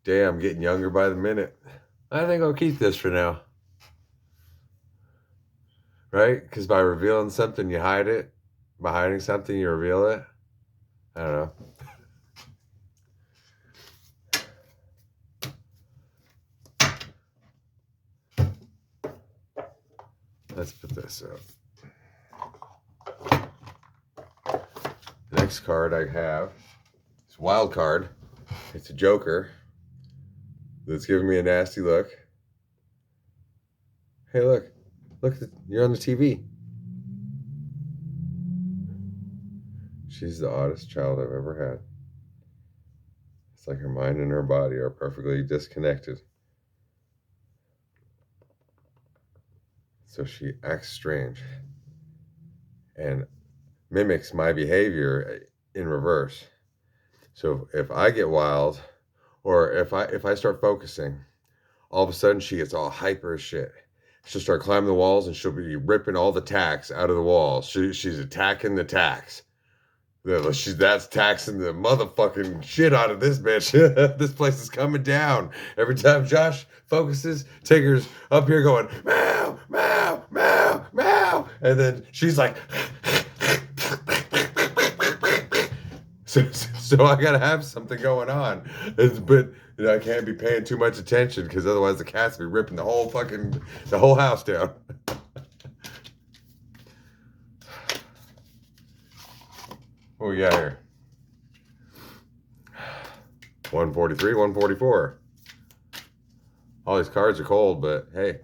Damn, I'm getting younger by the minute. I think I'll keep this for now. Right? Because by revealing something, you hide it. By hiding something, you reveal it. I don't know. Let's put this up. The next card I have is Wild Card. It's a Joker that's giving me a nasty look. Hey, look. Look, you're on the TV. She's the oddest child I've ever had. It's like her mind and her body are perfectly disconnected. So she acts strange and mimics my behavior in reverse. So if I get wild, or if I start focusing, all of a sudden she gets all hyper as shit. She'll start climbing the walls and she'll be ripping all the tacks out of the walls. She's attacking the tacks. That's taxing the motherfucking shit out of this bitch. This place is coming down. Every time Josh focuses, Tigger's up here going, meow, meow, meow, meow. And then she's like, so I gotta have something going on. But I can't be paying too much attention because otherwise the cats will be ripping the whole house down. What we got here? 143, 144. All these cards are cold, but hey.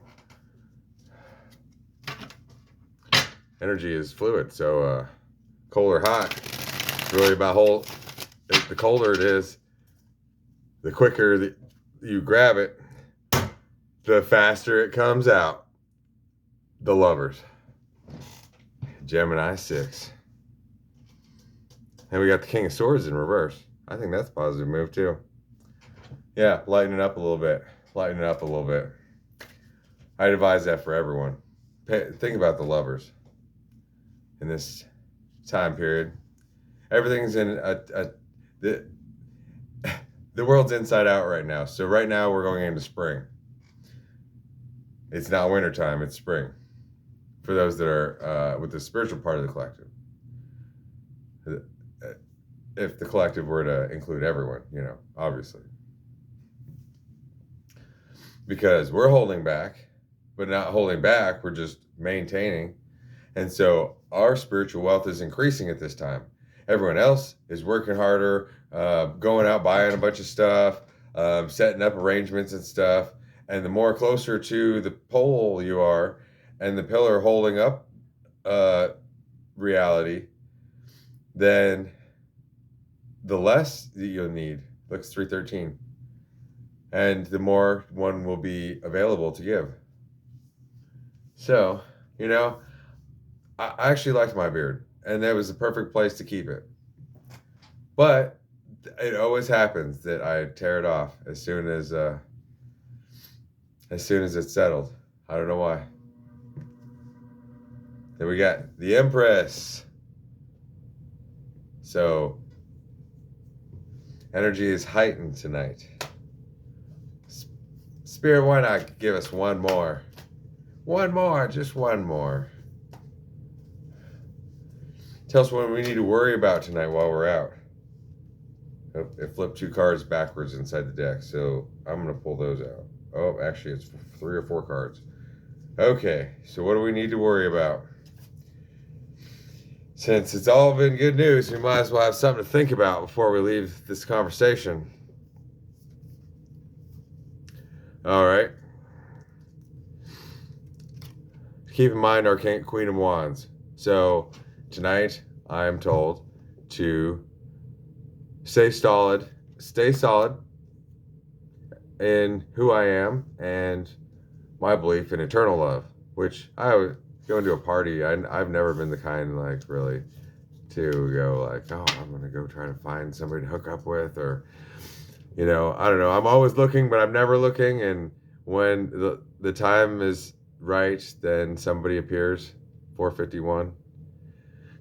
Energy is fluid, so cold or hot. It's really about the colder it is, the quicker that you grab it, the faster it comes out. The Lovers. Gemini 6. And we got the King of Swords in reverse. I think that's a positive move too. Yeah, lighten it up a little bit. Lighten it up a little bit. I'd advise that for everyone. Think about the Lovers in this time period. Everything's in the world's inside out right now. So right now we're going into spring. It's not wintertime, it's spring. For those that are with the spiritual part of the collective. If the collective were to include everyone, obviously. Because we're holding back, but not holding back, we're just maintaining. And so our spiritual wealth is increasing at this time. Everyone else is working harder, going out buying a bunch of stuff, setting up arrangements and stuff. And the more closer to the pole you are, and the pillar holding up reality, then the less that you'll need. Look, it's 313. And the more one will be available to give. So, I actually liked my beard, and that was the perfect place to keep it. But it always happens that I tear it off as soon as it's settled. I don't know why. Then we got the Empress. So energy is heightened tonight. Spirit, why not give us one more? One more, just one more. Tell us what we need to worry about tonight while we're out. Oh, it flipped 2 cards backwards inside the deck, so I'm going to pull those out. Oh, actually, it's 3 or 4 cards. Okay, so what do we need to worry about? Since it's all been good news, we might as well have something to think about before we leave this conversation. All right. Keep in mind our Queen of Wands. So tonight, I am told to stay solid in who I am and my belief in eternal love, which I would go into a party. I've never been the kind, really, to go oh, I'm going to go try to find somebody to hook up with, or, I don't know. I'm always looking, but I'm never looking. And when the time is right, then somebody appears. 451.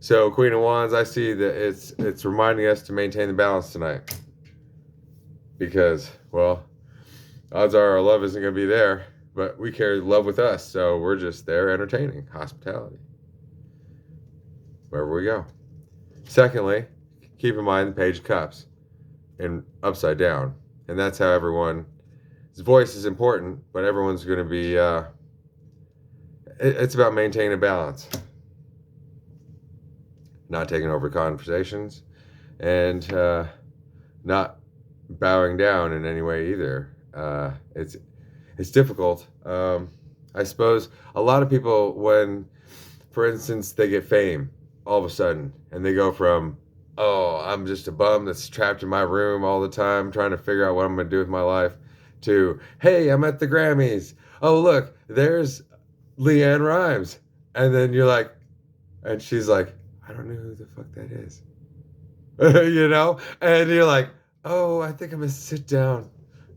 So Queen of Wands, I see that it's reminding us to maintain the balance tonight. because, well, odds are our love isn't going to be there, but we carry love with us, so we're just there entertaining, hospitality, wherever we go. Secondly, keep in mind the Page of Cups and upside down, and that's how everyone's voice is important, but everyone's going to be, it's about maintaining a balance, not taking over conversations, and not bowing down in any way either. It's difficult. I suppose a lot of people, when, for instance, they get fame all of a sudden, and they go from, oh, I'm just a bum that's trapped in my room all the time trying to figure out what I'm going to do with my life, to, hey, I'm at the Grammys. Oh, look, there's Leanne Rhymes. And then you're like, and she's like, I don't know who the fuck that is. You know? And you're like, oh, I think I'm going to sit down.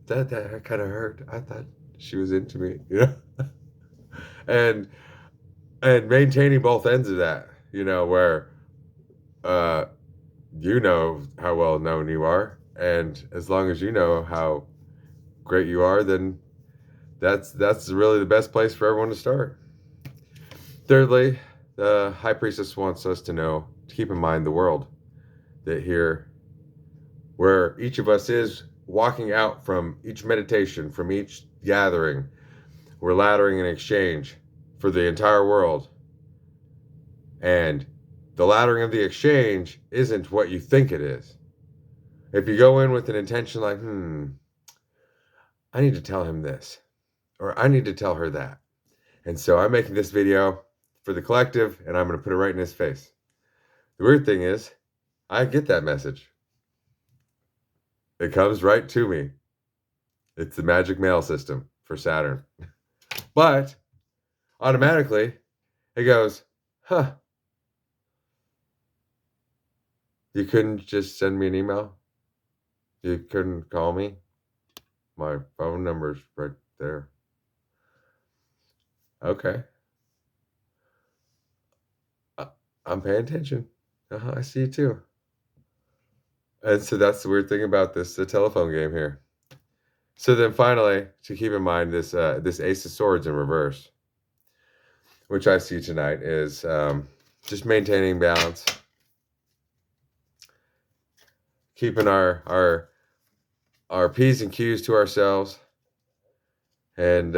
That kind of hurt. I thought she was into me, you know? and and maintaining both ends of that, you know, where you know how well known you are, and as long as you know how great you are, then that's really the best place for everyone to start. Thirdly, the High Priestess wants us to keep in mind the world that here, where each of us is walking out from each meditation, from each gathering, we're laddering an exchange for the entire world. And the laddering of the exchange isn't what you think it is. If you go in with an intention like, I need to tell him this, or I need to tell her that. And so I'm making this video for the collective, and I'm going to put it right in his face. The weird thing is, I get that message. It comes right to me. It's the magic mail system for Saturn. But automatically, it goes, huh. You couldn't just send me an email? You couldn't call me? My phone number's right there. Okay. I'm paying attention. I see you too. And so that's the weird thing about the telephone game here. So then finally, to keep in mind this Ace of Swords in reverse, which I see tonight, is just maintaining balance, keeping our P's and Q's to ourselves, and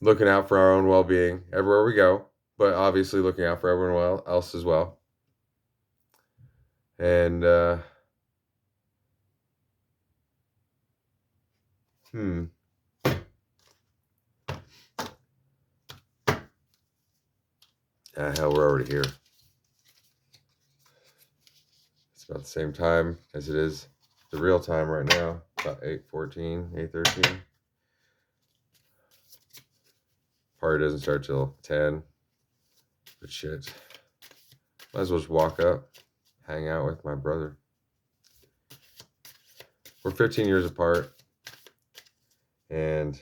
looking out for our own well-being everywhere we go, but obviously looking out for everyone else as well. And hell, we're already here. It's about the same time as it is the real time right now, about 8:14, 8:13. Party doesn't start till 10. But shit, might as well just walk up, hang out with my brother. We're 15 years apart, and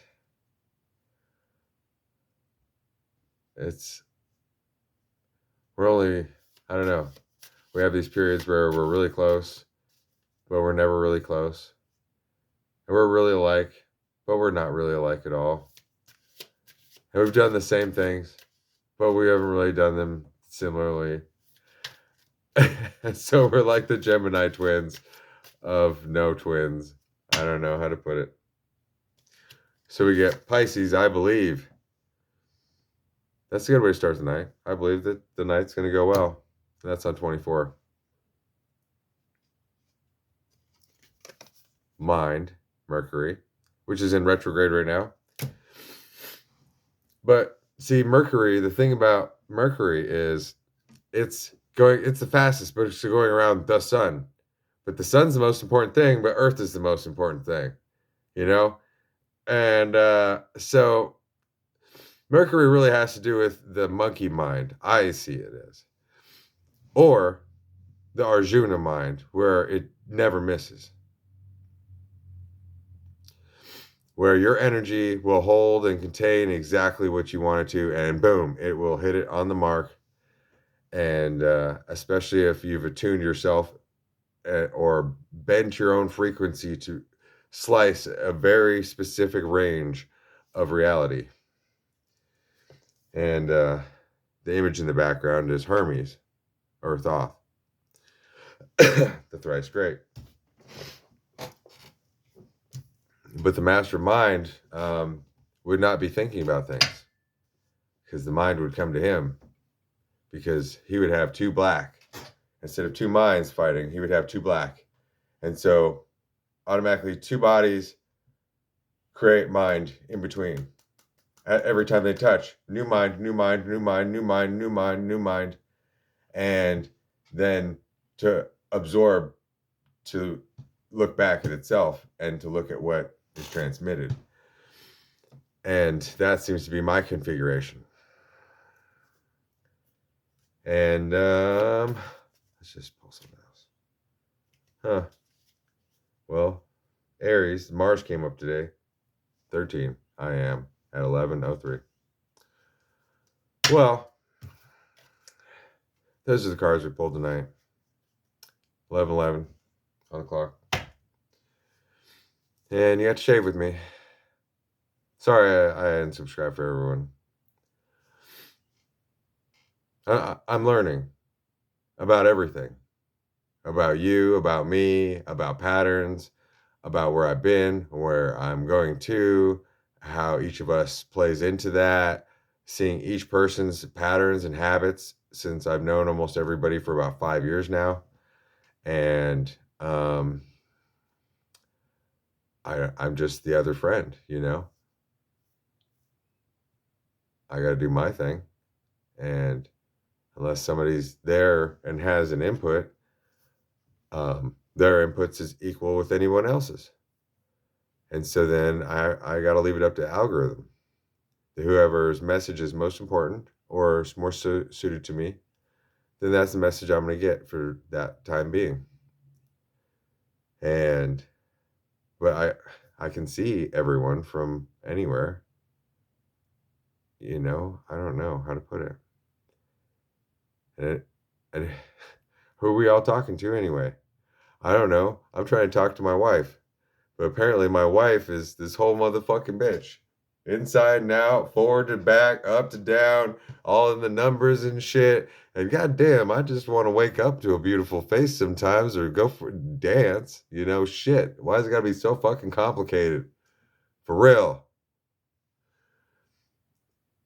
we're only, I don't know, we have these periods where we're really close, but we're never really close. And we're really alike, but we're not really alike at all. And we've done the same things, but we haven't really done them similarly. And so we're like the Gemini twins of no twins. I don't know how to put it. So we get Pisces, I believe. That's a good way to start the night. I believe that the night's going to go well. And that's on 24. Mind, Mercury, which is in retrograde right now. But see, Mercury, the thing about Mercury is it's the fastest, but it's going around the sun. But the sun's the most important thing, but Earth is the most important thing, you know? And so Mercury really has to do with the monkey mind. I see it as. Or the Arjuna mind, where it never misses. Where your energy will hold and contain exactly what you want it to, and boom, it will hit it on the mark. And especially if you've attuned yourself or bend your own frequency to slice a very specific range of reality. And the image in the background is Hermes or Thoth, the thrice great. But the mastermind would not be thinking about things because the mind would come to him, because he would have two black. Instead of two minds fighting, he would have two black. And so automatically two bodies create mind in between. Every time they touch, new mind, new mind, new mind, new mind, new mind, new mind. And then to absorb, to look back at itself and to look at what is transmitted. And that seems to be my configuration. And let's just pull something else. Huh. Well, Aries, Mars came up today. 13. I am at 11:03. Well, those are the cards we pulled tonight. 11:11 on the clock. And you have to shave with me. Sorry, I hadn't subscribed for everyone. I'm learning about everything. About you, about me, about patterns, about where I've been, where I'm going to, how each of us plays into that, seeing each person's patterns and habits, since I've known almost everybody for about 5 years now. And I'm just the other friend, you know. I got to do my thing. And unless somebody's there and has an input, their inputs is equal with anyone else's. And so then I got to leave it up to algorithm. Whoever's message is most important or is more suited to me, then that's the message I'm going to get for that time being. But I can see everyone from anywhere. You know, I don't know how to put it. And who are we all talking to anyway? I don't know. I'm trying to talk to my wife. But apparently my wife is this whole motherfucking bitch. Inside and out, forward to back, up to down, all in the numbers and shit. And goddamn, I just want to wake up to a beautiful face sometimes or go for a dance. You know, shit. Why is it gotta be so fucking complicated? For real.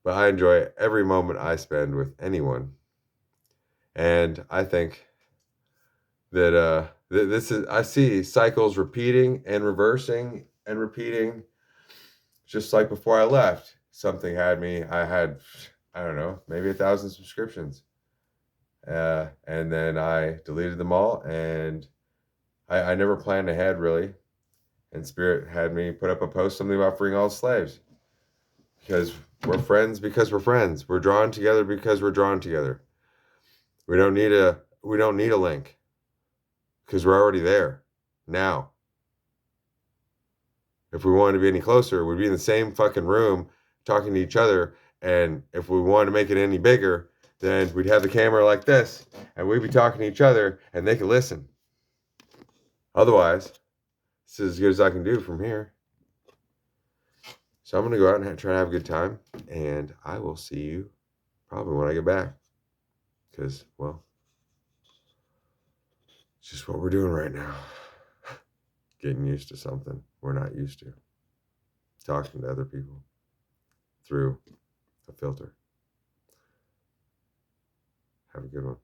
But I enjoy every moment I spend with anyone. And I think that this is, I see cycles repeating and reversing and repeating. Just like before I left, something had me. I had, I don't know, maybe 1,000 subscriptions. And then I deleted them all, and I never planned ahead, really. And Spirit had me put up a post, something about freeing all slaves. Because we're friends because we're friends. We're drawn together because we're drawn together. We don't need a link. Because we're already there. Now. If we wanted to be any closer, we'd be in the same fucking room talking to each other. And if we wanted to make it any bigger, then we'd have the camera like this and we'd be talking to each other and they could listen. Otherwise, this is as good as I can do from here. So I'm going to go out and try to have a good time. And I will see you probably when I get back. Because, well, it's just what we're doing right now. Getting used to something we're not used to. Talking to other people through a filter. Have a good one.